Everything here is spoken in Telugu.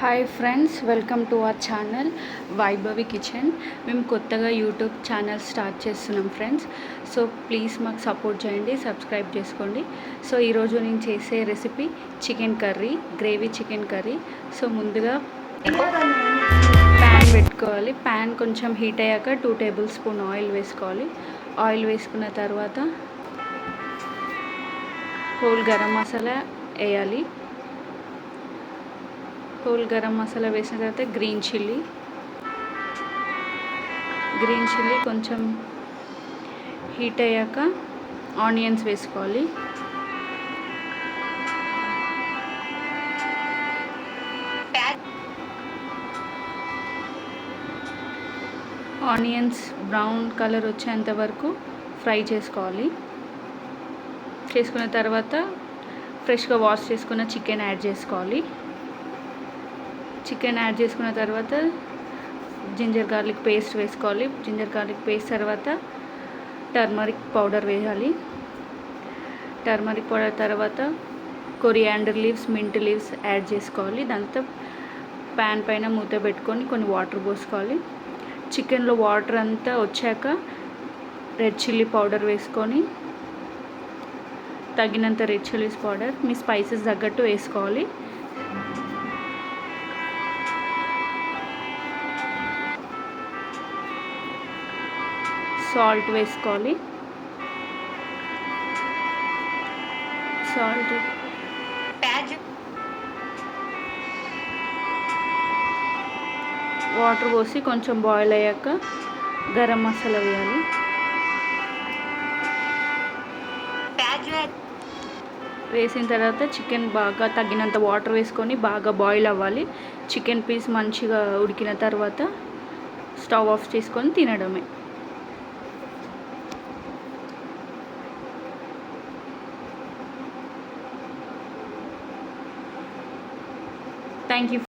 Hi friends, welcome to our channel Vaibhavi kitchen. మేము కొత్తగా యూట్యూబ్ ఛానల్ స్టార్ట్ చేస్తున్నాం ఫ్రెండ్స్. సో ప్లీజ్ మాకు సపోర్ట్ చేయండి, సబ్స్క్రైబ్ చేసుకోండి. సో ఈరోజు నేను చేసే recipe chicken curry, gravy chicken curry. So ముందుగా ప్యాన్ పెట్టుకోవాలి. ప్యాన్ కొంచెం హీట్ అయ్యాక 2 టేబుల్ స్పూన్ ఆయిల్ వేసుకోవాలి. ఆయిల్ వేసుకున్న తర్వాత హోల్ గరం మసాలా వేయాలి. హోల్ గరం మసాలా వేసిన తర్వాత గ్రీన్ చిల్లీ కొంచెం హీట్ అయ్యాక ఆనియన్స్ వేసుకోవాలి. ఆనియన్స్ బ్రౌన్ కలర్ వచ్చేంత వరకు ఫ్రై చేసుకోవాలి. చేసుకున్న తర్వాత ఫ్రెష్గా వాష్ చేసుకున్న చికెన్ యాడ్ చేసుకోవాలి. చికెన్ యాడ్ చేసుకున్న తర్వాత జింజర్ గార్లిక్ పేస్ట్ వేసుకోవాలి. జింజర్ గార్లిక్ పేస్ట్ తర్వాత టర్మరిక్ పౌడర్ వేయాలి. టర్మరిక్ పౌడర్ తర్వాత coriander leaves, mint leaves add చేసుకోవాలి. దాంతో ప్యాన్ పైన మూత పెట్టుకొని కొన్ని వాటర్ పోసుకోవాలి. చికెన్లో వాటర్ అంతా వచ్చాక రెడ్ చిల్లీ పౌడర్ వేసుకొని తగినంత రెడ్ చిల్లీస్ పౌడర్ మీ స్పైసెస్ తగ్గట్టు వేసుకోవాలి. సాల్ట్ వేసుకోవాలి. సాల్ట్ వాటర్ పోసి కొంచెం బాయిల్ అయ్యాక గరం మసాలా వేయాలి. వేసిన తర్వాత చికెన్ బాగా తగినంత వాటర్ వేసుకొని బాగా బాయిల్ అవ్వాలి. చికెన్ పీస్ మంచిగా ఉడికిన తర్వాత స్టవ్ ఆఫ్ చేసుకొని తినడమే. Thank you.